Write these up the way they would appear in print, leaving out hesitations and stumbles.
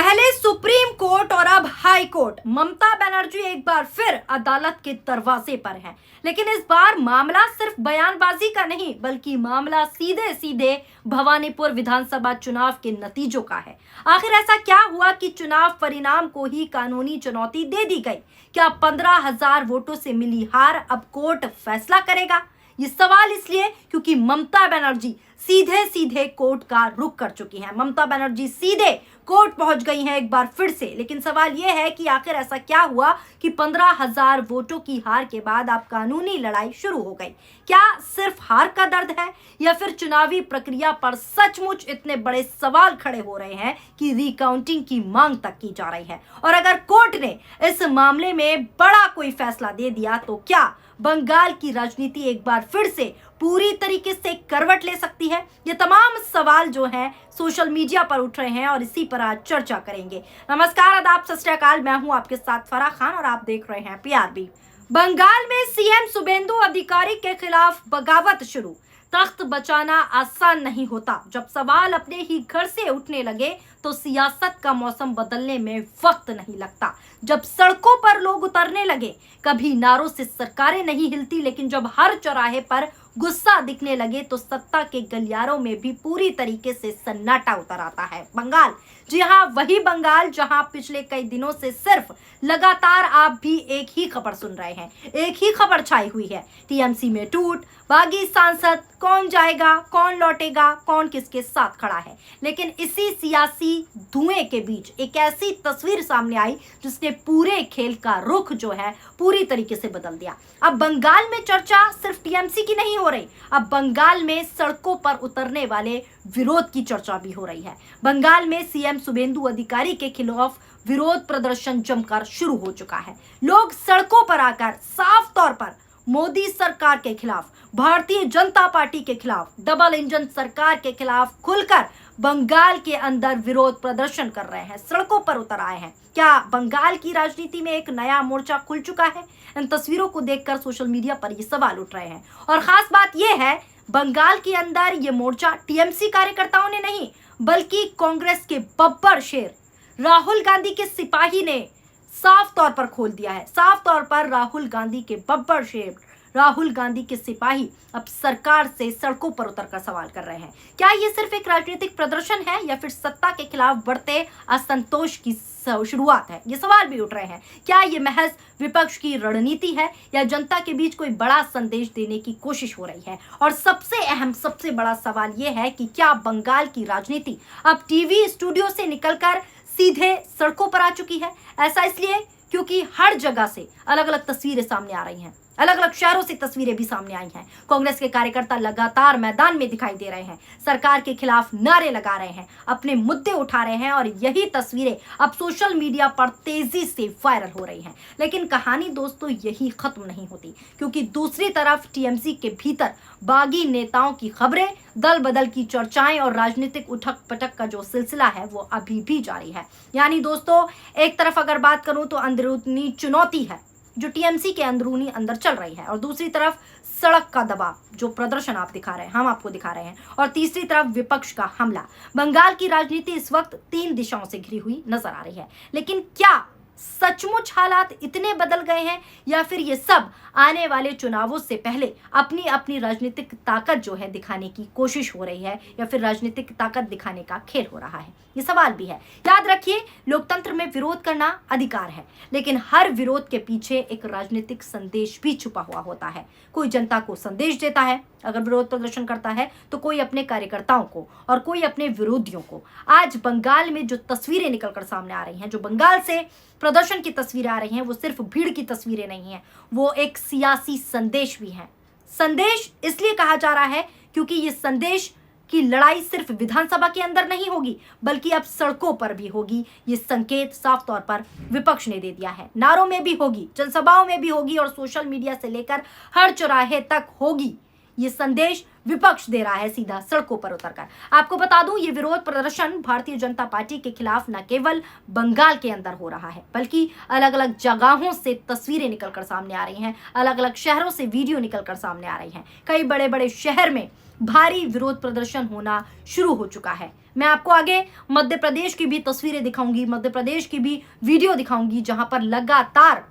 पहले supreme court और अब हाई कोर्ट। ममता बनर्जी एक बार फिर अदालत के दरवाजे पर हैं। लेकिन इस बार मामला सिर्फ बयानबाजी का नहीं, बल्कि मामला सीधे सीधे भवानीपुर विधानसभा चुनाव के नतीजों का है। आखिर ऐसा क्या हुआ कि चुनाव परिणाम को ही कानूनी चुनौती दे दी गई? क्या 15,000 वोटों से मिली हार अब कोर्ट फैसला करेगा? ये सवाल इसलिए क्योंकि ममता बनर्जी सीधे सीधे कोर्ट का रुख कर चुकी हैं। ममता बनर्जी सीधे कोर्ट पहुंच गई हैं एक बार फिर से। लेकिन सवाल यह है कि आखिर ऐसा क्या हुआ कि 15,000 वोटों की हार के बाद अब कानूनी लड़ाई शुरू हो गई? क्या सिर्फ हार का दर्द है या फिर चुनावी प्रक्रिया पर सचमुच इतने बड़े सवाल खड़े हो रहे हैं कि रिकाउंटिंग की मांग तक की जा रही है? और अगर कोर्ट ने इस मामले में बड़ा कोई फैसला दे दिया तो क्या बंगाल की राजनीति एक बार फिर से पूरी तरीके से करवट ले सकती है? ये तमाम सवाल जो हैं सोशल मीडिया पर उठ रहे हैं और इसी पर आज चर्चा करेंगे। नमस्कार, आदाब, सत श्री अकाल। मैं हूं आपके साथ फराह खान और आप देख रहे हैं पीआरबी। बंगाल में सीएम शुभेंदु अधिकारी के खिलाफ बगावत शुरू। तख्त बचाना आसान नहीं होता। जब सवाल अपने ही घर से उठने लगे तो सियासत का मौसम बदलने में वक्त नहीं लगता। जब सड़कों पर लोग उतरने लगे, कभी नारों से सरकारें नहीं हिलती, लेकिन जब हर चौराहे पर गुस्सा दिखने लगे तो सत्ता के गलियारों में भी पूरी तरीके से सन्नाटा उतर आता है। बंगाल, जी हाँ, वही बंगाल जहां पिछले कई दिनों से सिर्फ लगातार आप भी एक ही खबर सुन रहे हैं, एक ही खबर छाई हुई है। टीएमसी में टूट, बागी सांसद, कौन जाएगा, कौन लौटेगा, कौन किसके साथ खड़ा है। लेकिन इसी सियासी धुएं के बीच एक ऐसी तस्वीर सामने आई जिसने पूरे खेल का रुख जो है पूरी तरीके से बदल दिया। अब बंगाल में चर्चा सिर्फ टीएमसी की नहीं हो रही, अब बंगाल में सड़कों पर उतरने वाले विरोध की चर्चा भी हो रही है। बंगाल में सीएम शुभेंदु अधिकारी के खिलाफ विरोध प्रदर्शन जमकर शुरू हो चुका है। लोग सड़कों पर आकर साफ तौर पर मोदी सरकार के खिलाफ, भारतीय जनता पार्टी के खिलाफ, डबल इंजन सरकार के खिलाफ खुलकर बंगाल के अंदर विरोध प्रदर्शन कर रहे हैं, सड़कों पर उतर आए हैं। क्या बंगाल की राजनीति में एक नया मोर्चा खुल चुका है? इन तस्वीरों को देखकर सोशल मीडिया पर ये सवाल उठ रहे हैं। और खास बात यह है, बंगाल के अंदर ये मोर्चा टीएमसी कार्यकर्ताओं ने नहीं, बल्कि कांग्रेस के बब्बर शेर राहुल गांधी के सिपाही ने साफ तौर पर खोल दिया है। साफ तौर पर राहुल गांधी के बब्बर शेर, राहुल गांधी के सिपाही अब सरकार से सड़कों पर उतरकर सवाल कर रहे हैं। क्या ये सिर्फ एक राजनीतिक प्रदर्शन है या फिर सत्ता के खिलाफ बढ़ते असंतोष की शुरुआत है? ये सवाल भी उठ रहे हैं। क्या ये महज विपक्ष की रणनीति है या जनता के बीच कोई बड़ा संदेश देने की कोशिश हो रही है? और सबसे अहम, सबसे बड़ा सवाल ये है कि क्या बंगाल की राजनीति अब टीवी स्टूडियो से निकलकर सीधे सड़कों पर आ चुकी है? ऐसा इसलिए क्योंकि हर जगह से अलग अलग तस्वीरें सामने आ रही हैं, अलग अलग शहरों से तस्वीरें भी सामने आई हैं। कांग्रेस के कार्यकर्ता लगातार मैदान में दिखाई दे रहे हैं, सरकार के खिलाफ नारे लगा रहे हैं, अपने मुद्दे उठा रहे हैं और यही तस्वीरें अब सोशल मीडिया पर तेजी से वायरल हो रही हैं। लेकिन कहानी दोस्तों यही खत्म नहीं होती, क्योंकि दूसरी तरफ टीएमसी के भीतर बागी नेताओं की खबरें, दल बदल की चर्चाएं और राजनीतिक उठक पटक का जो सिलसिला है वो अभी भी जारी है। यानी दोस्तों, एक तरफ अगर बात करूं तो अंदरूनी चुनौती है जो टीएमसी के अंदरूनी अंदर चल रही है, और दूसरी तरफ सड़क का दबाव, जो प्रदर्शन आप दिखा रहे हैं, हम आपको दिखा रहे हैं, और तीसरी तरफ विपक्ष का हमला। बंगाल की राजनीति इस वक्त 3 दिशाओं से घिरी हुई नजर आ रही है। लेकिन क्या सचमुच हालात इतने बदल गए हैं या फिर ये सब आने वाले चुनावों से पहले अपनी अपनी राजनीतिक ताकत जो है दिखाने की कोशिश हो रही है, या फिर राजनीतिक ताकत दिखाने का खेल हो रहा है? ये सवाल भी है। याद रखिए, लोकतंत्र में विरोध करना अधिकार है, लेकिन हर विरोध के पीछे एक राजनीतिक संदेश भी छुपा हुआ होता है। कोई जनता को संदेश देता है अगर विरोध प्रदर्शन करता है, तो कोई अपने कार्यकर्ताओं को और कोई अपने विरोधियों को। आज बंगाल में जो तस्वीरें निकलकर सामने आ रही हैं, जो बंगाल से प्रदर्शन की तस्वीरें आ रही हैं, वो सिर्फ भीड़ की तस्वीरें नहीं हैं, वो एक सियासी संदेश भी है। संदेश इसलिए कहा जा रहा है क्योंकि ये संदेश की लड़ाई सिर्फ विधानसभा के अंदर नहीं होगी, बल्कि अब सड़कों पर भी होगी। ये संकेत साफ तौर पर विपक्ष ने दे दिया है। नारों में भी होगी, जनसभाओं में भी होगी और सोशल मीडिया से लेकर हर चौराहे तक होगी। ये संदेश विपक्ष दे रहा है सीधा सड़कों पर उतरकर। आपको बता दूं, ये विरोध प्रदर्शन भारतीय जनता पार्टी के खिलाफ न केवल बंगाल के अंदर हो रहा है, बल्कि अलग अलग जगहों से तस्वीरें निकलकर सामने आ रही हैं, अलग अलग शहरों से वीडियो निकलकर सामने आ रही हैं। कई बड़े बड़े शहर में भारी विरोध प्रदर्शन होना शुरू हो चुका है। मैं आपको आगे मध्य प्रदेश की भी तस्वीरें दिखाऊंगी, मध्य प्रदेश की भी वीडियो दिखाऊंगी, जहां पर लगातार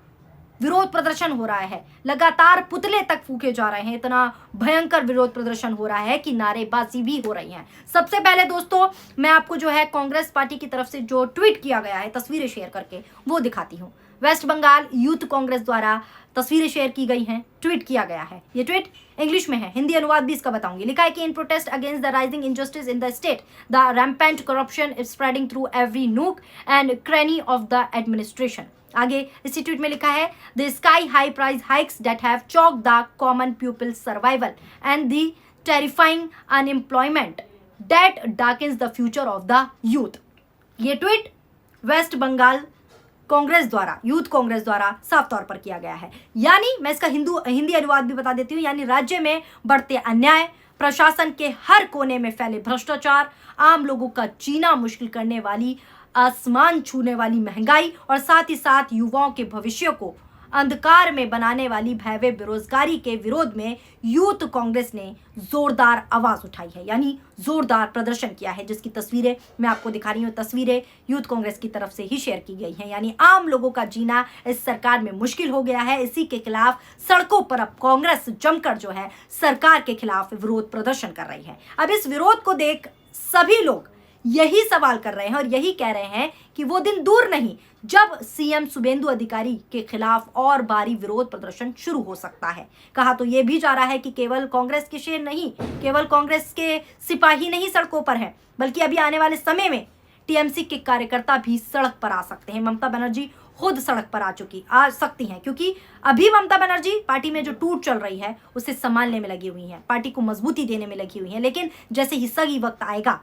विरोध प्रदर्शन हो रहा है, लगातार पुतले तक फूके जा रहे हैं। इतना भयंकर विरोध प्रदर्शन हो रहा है कि नारेबाजी भी हो रही है। सबसे पहले दोस्तों मैं आपको जो है कांग्रेस पार्टी की तरफ से जो ट्वीट किया गया है तस्वीरें शेयर करके वो दिखाती हूँ। वेस्ट बंगाल यूथ कांग्रेस द्वारा तस्वीरें शेयर की गई हैं, ट्वीट किया गया है। ये ट्वीट इंग्लिश में है, हिंदी अनुवाद भी इसका बताऊंगी। लिखा है कि in protest against the rising injustice in the state, the rampant corruption is spreading through every nook and cranny of the administration. आगे इसी ट्वीट में लिखा है the sky high price hikes that have choked the common people survival and the terrifying unemployment that darkens the future of the youth. ये tweet West Bengal Congress द्वारा, youth Congress द्वारा साफ तौर पर किया गया है। यानी मैं इसका हिंदी अनुवाद भी बता देती हूँ, यानी राज्य में बढ़ते अन्याय, प्रशासन के हर कोने में फैले भ्रष्टाचार, आम लोगों का जीना मुश्किल करने वाली आसमान छूने वाली महंगाई और साथ ही साथ युवाओं के भविष्य को अंधकार में बनाने वाली भयावह बेरोजगारी के विरोध में यूथ कांग्रेस ने जोरदार आवाज उठाई है, यानी जोरदार प्रदर्शन किया है, जिसकी तस्वीरें मैं आपको दिखा रही हूँ। तस्वीरें यूथ कांग्रेस की तरफ से ही शेयर की गई हैं। यानी आम लोगों का जीना इस सरकार में मुश्किल हो गया है। इसी के खिलाफ सड़कों पर अब कांग्रेस जमकर जो है सरकार के खिलाफ विरोध प्रदर्शन कर रही है। अब इस विरोध को देख सभी लोग यही सवाल कर रहे हैं और यही कह रहे हैं कि वो दिन दूर नहीं जब सीएम शुभेंदु अधिकारी के खिलाफ और भारी विरोध प्रदर्शन शुरू हो सकता है। कहा तो ये भी जा रहा है कि केवल कांग्रेस के शेर नहीं, केवल कांग्रेस के सिपाही नहीं सड़कों पर है, बल्कि अभी आने वाले समय में टीएमसी के कार्यकर्ता भी सड़क पर आ सकते हैं। ममता बनर्जी खुद सड़क पर आ सकती हैं, क्योंकि अभी ममता बनर्जी पार्टी में जो टूट चल रही है उसे संभालने में लगी हुई है, पार्टी को मजबूती देने में लगी हुई है। लेकिन जैसे ही सही वक्त आएगा,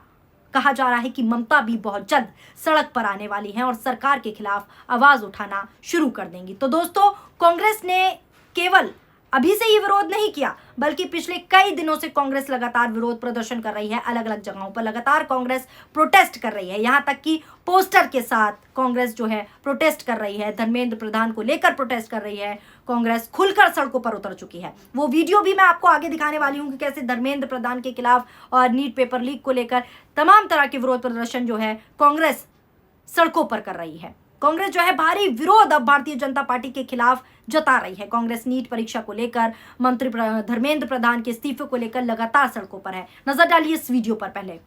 कहा जा रहा है कि ममता भी बहुत जल्द सड़क पर आने वाली हैं और सरकार के खिलाफ आवाज उठाना शुरू कर देंगी। तो दोस्तों कांग्रेस ने केवल अभी से ही विरोध नहीं किया, बल्कि पिछले कई दिनों से कांग्रेस लगातार विरोध प्रदर्शन कर रही है। अलग अलग जगहों पर लगातार कांग्रेस प्रोटेस्ट कर रही है, यहाँ तक कि पोस्टर के साथ कांग्रेस जो है प्रोटेस्ट कर रही है। धर्मेंद्र प्रधान को लेकर प्रोटेस्ट कर रही है। कांग्रेस खुलकर सड़कों पर उतर चुकी है। वो वीडियो भी मैं आपको आगे दिखाने वाली हूँ कि कैसे धर्मेंद्र प्रधान के खिलाफ और नीट पेपर लीक को लेकर तमाम तरह के विरोध प्रदर्शन जो है कांग्रेस सड़कों पर कर रही है। कांग्रेस जो है भारी विरोध अब भारतीय जनता पार्टी के खिलाफ जता रही है। कांग्रेस नीट परीक्षा को लेकर, मंत्री धर्मेंद्र प्रधान के इस्तीफे को लेकर लगातार सड़कों पर है। नजर डालिए इस वीडियो पर। पहले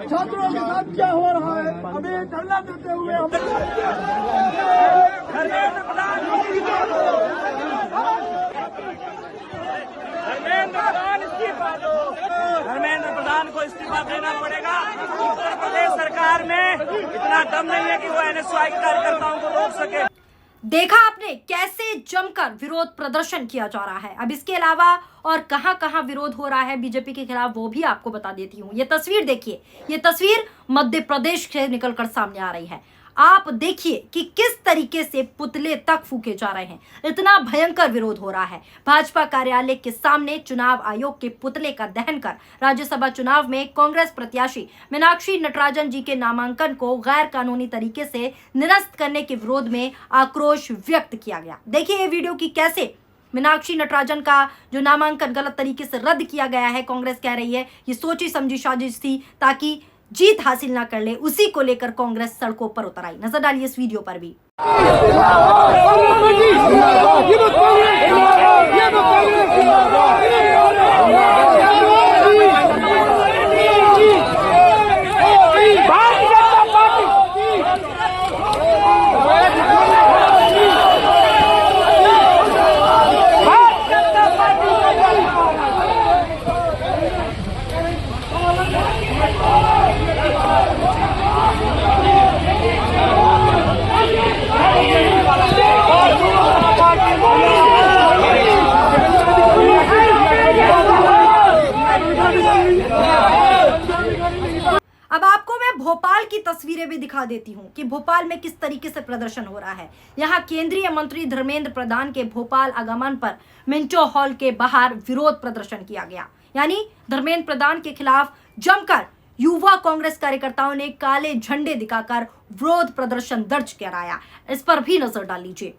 छात्रों के साथ क्या हो रहा है, अभी धरना देते हुए धर्मेंद्र प्रधान को इस्तीफा देना पड़ेगा। उत्तर प्रदेश सरकार में इतना दम नहीं है कि वो एनएसयूआई के कार्यकर्ताओं को रोक सके। देखा आपने कैसे जमकर विरोध प्रदर्शन किया जा रहा है। अब इसके अलावा और कहां कहां विरोध हो रहा है बीजेपी के खिलाफ वो भी आपको बता देती हूं। ये तस्वीर देखिए, ये तस्वीर मध्य प्रदेश से निकलकर सामने आ रही है। आप देखिए कि किस तरीके से पुतले तक फूके जा रहे हैं। इतना भयंकर विरोध हो रहा है। भाजपा कार्यालय के सामने चुनाव आयोग के पुतले का दहन कर राज्यसभा चुनाव में कांग्रेस प्रत्याशी मीनाक्षी नटराजन जी के नामांकन को गैर कानूनी तरीके से निरस्त करने के विरोध में आक्रोश व्यक्त किया गया। देखिए ये वीडियो की कैसे मीनाक्षी नटराजन का जो नामांकन गलत तरीके से रद्द किया गया है। कांग्रेस कह रही है ये सोची समझी साजिश थी ताकि जीत हासिल ना कर ले, उसी को लेकर कांग्रेस सड़कों पर उतर आई। नजर डालिए इस वीडियो पर भी। भोपाल की तस्वीरें भी दिखा देती हूं कि भोपाल में किस तरीके से प्रदर्शन हो रहा है। यहां केंद्रीय मंत्री धर्मेंद्र प्रधान के भोपाल आगमन पर मिंटो हॉल के बाहर विरोध प्रदर्शन किया गया। यानी धर्मेंद्र प्रधान के खिलाफ जमकर युवा कांग्रेस कार्यकर्ताओं ने काले झंडे दिखाकर विरोध प्रदर्शन दर्ज कराया। इस पर भी नजर डाल लीजिए।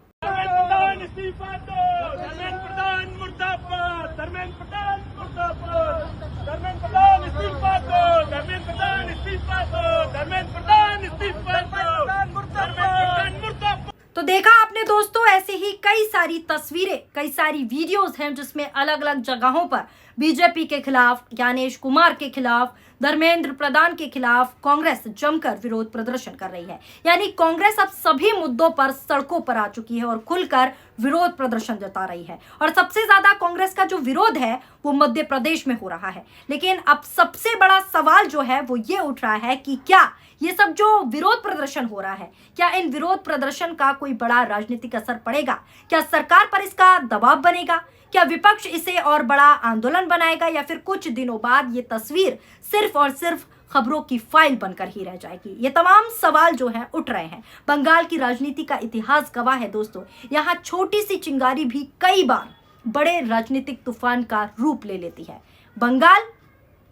इस्तीफा दो, धर्मेंद्र प्रधान मुर्दाबाद, धर्मेंद्र प्रधान मुर्दाबाद, धर्मेंद्र प्रधान इस्तीफा दो, धर्मेंद्र प्रधान इस्तीफा दो, धर्मेंद्र प्रधान इस्तीफा दो, धर्मेंद्र प्रधान मुर्दाबाद। तो देखा आपने दोस्तों, ऐसे ही कई सारी तस्वीरें, कई सारी वीडियोस हैं जिसमें अलग अलग जगहों पर बीजेपी के खिलाफ, ज्ञानेश कुमार के खिलाफ, धर्मेंद्र प्रधान के खिलाफ कांग्रेस जमकर विरोध प्रदर्शन कर रही है। यानी कांग्रेस अब सभी मुद्दों पर सड़कों पर आ चुकी है और खुलकर विरोध प्रदर्शन जता रही है। और सबसे ज्यादा कांग्रेस का जो विरोध है वो मध्य प्रदेश में हो रहा है। लेकिन अब सबसे बड़ा सवाल जो है वो ये उठ रहा है कि क्या ये सब जो विरोध प्रदर्शन हो रहा है, क्या इन विरोध प्रदर्शन का कोई बड़ा राजनीतिक असर पड़ेगा? क्या सरकार पर इसका दबाव बनेगा? क्या विपक्ष इसे और बड़ा आंदोलन बनाएगा? या फिर कुछ दिनों बाद ये तस्वीर सिर्फ और सिर्फ खबरों की फाइल बनकर ही रह जाएगी? ये तमाम सवाल जो हैं उठ रहे हैं। बंगाल की राजनीति का इतिहास गवाह है दोस्तों। यहाँ छोटी सी चिंगारी भी कई बार बड़े राजनीतिक तूफान का रूप ले लेती है। बंगाल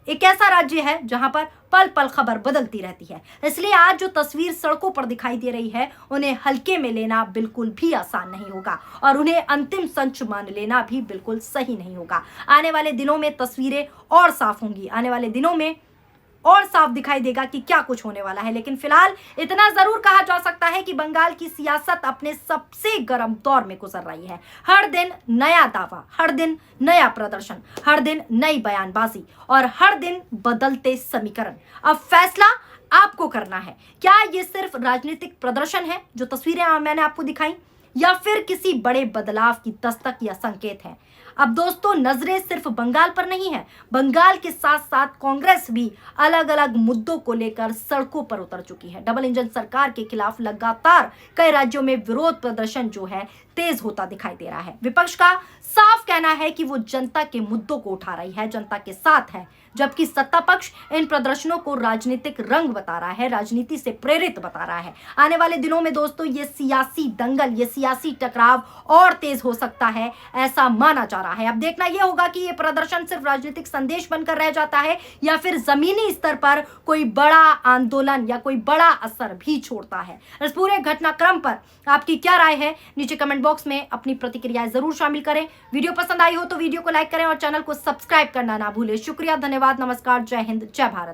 एक ऐसा राज्य है जहां पर पल पल खबर बदलती रहती है। इसलिए आज जो तस्वीर सड़कों पर दिखाई दे रही है उन्हें हल्के में लेना बिल्कुल भी आसान नहीं होगा और उन्हें अंतिम संच मान लेना भी बिल्कुल सही नहीं होगा। आने वाले दिनों में तस्वीरें और साफ होंगी, आने वाले दिनों में और साफ दिखाई देगा कि क्या कुछ होने वाला है। लेकिन फिलहाल इतना जरूर कहा जा सकता है कि बंगाल की सियासत अपने सबसे गर्म दौर में गुजर रही है। हर दिन नया दावा, हर दिन नया प्रदर्शन, हर दिन नई बयानबाजी और हर दिन बदलते समीकरण। अब फैसला आपको करना है। क्या ये सिर्फ राजनीतिक प्रदर्शन है जो तस्वीरें मैंने आपको दिखाई, या फिर किसी बड़े बदलाव की दस्तक या संकेत है? अब दोस्तों नजरें सिर्फ बंगाल पर नहीं है। बंगाल के साथ साथ कांग्रेस भी अलग अलग मुद्दों को लेकर सड़कों पर उतर चुकी है। डबल इंजन सरकार के खिलाफ लगातार कई राज्यों में विरोध प्रदर्शन जो है तेज होता दिखाई दे रहा है। विपक्ष का साफ कहना है कि वो जनता के मुद्दों को उठा रही है, जनता के साथ है, जबकि सत्ता पक्ष इन प्रदर्शनों को राजनीतिक रंग बता रहा है, राजनीति से प्रेरित बता रहा है। आने वाले दिनों में दोस्तों ये सियासी दंगल, ये सियासी टकराव और तेज हो सकता है, ऐसा माना जा रहा है। अब देखना यह होगा कि ये प्रदर्शन सिर्फ राजनीतिक संदेश बनकर रह जाता है या फिर जमीनी स्तर पर कोई बड़ा आंदोलन या कोई बड़ा असर भी छोड़ता है। इस पूरे घटनाक्रम पर आपकी क्या राय है? नीचे कमेंट बॉक्स में अपनी प्रतिक्रियाएं जरूर शामिल करें। वीडियो पसंद आई हो तो वीडियो को लाइक करें और चैनल को सब्सक्राइब करना ना भूलें। शुक्रिया, धन्यवाद, नमस्कार, जय हिंद, जय भारत।